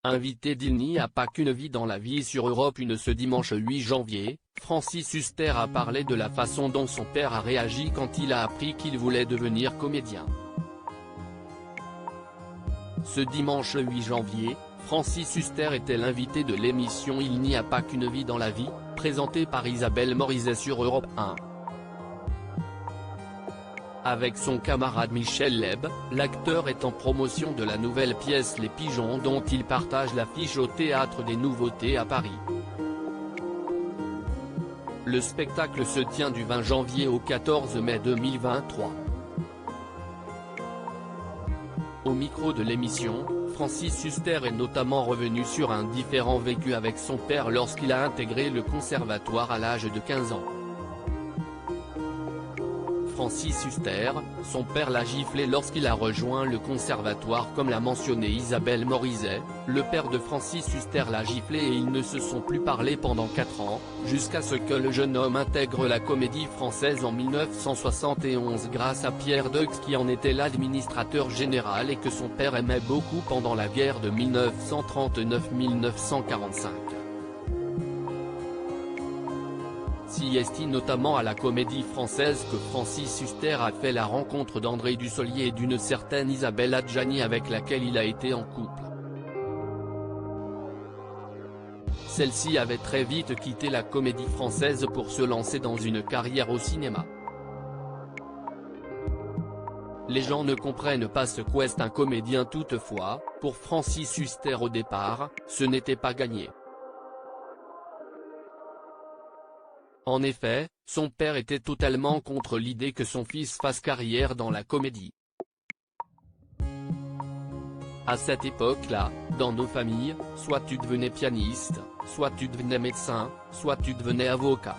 Invité d'Il n'y a pas qu'une vie dans la vie sur Europe 1 ce dimanche 8 janvier, Francis Huster a parlé de la façon dont son père a réagi quand il a appris qu'il voulait devenir comédien. Ce dimanche 8 janvier, Francis Huster était l'invité de l'émission Il n'y a pas qu'une vie dans la vie, présentée par Isabelle Morizet sur Europe 1. Avec son camarade Michel Leb, l'acteur est en promotion de la nouvelle pièce Les Pigeons dont il partage l'affiche au Théâtre des Nouveautés à Paris. Le spectacle se tient du 20 janvier au 14 mai 2023. Au micro de l'émission, Francis Huster est notamment revenu sur un différend vécu avec son père lorsqu'il a intégré le conservatoire à l'âge de 15 ans. Francis Huster, son père l'a giflé lorsqu'il a rejoint le conservatoire comme l'a mentionné Isabelle Morizet, le père de Francis Huster l'a giflé et ils ne se sont plus parlé pendant 4 ans, jusqu'à ce que le jeune homme intègre la Comédie Française en 1971 grâce à Pierre Deux qui en était l'administrateur général et que son père aimait beaucoup pendant la guerre de 1939-1945. C'est notamment à la Comédie Française que Francis Huster a fait la rencontre d'André Dussolier et d'une certaine Isabelle Adjani avec laquelle il a été en couple. Celle-ci avait très vite quitté la Comédie Française pour se lancer dans une carrière au cinéma. Les gens ne comprennent pas ce qu'est un comédien toutefois, pour Francis Huster au départ, ce n'était pas gagné. En effet, son père était totalement contre l'idée que son fils fasse carrière dans la comédie. À cette époque-là, dans nos familles, soit tu devenais pianiste, soit tu devenais médecin, soit tu devenais avocat.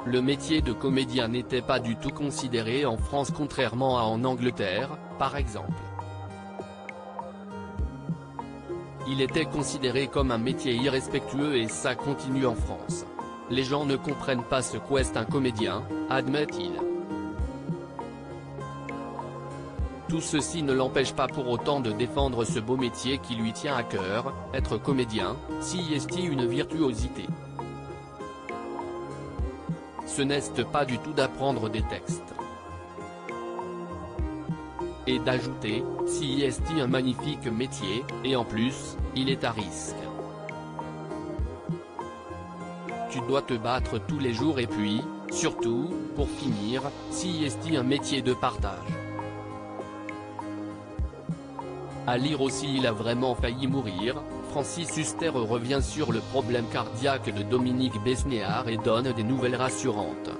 Le métier de comédien n'était pas du tout considéré en France contrairement à en Angleterre, par exemple. Il était considéré comme un métier irrespectueux et ça continue en France. Les gens ne comprennent pas ce qu'est un comédien, admet-il. Tout ceci ne l'empêche pas pour autant de défendre ce beau métier qui lui tient à cœur, être comédien, c'est une virtuosité. Ce n'est pas du tout d'apprendre des textes. Et d'ajouter, c'est un magnifique métier, et en plus, il est à risque. Tu dois te battre tous les jours et puis, surtout, pour finir, c'est un métier de partage. À lire aussi il a vraiment failli mourir, Francis Huster revient sur le problème cardiaque de Dominique Besnéard et donne des nouvelles rassurantes.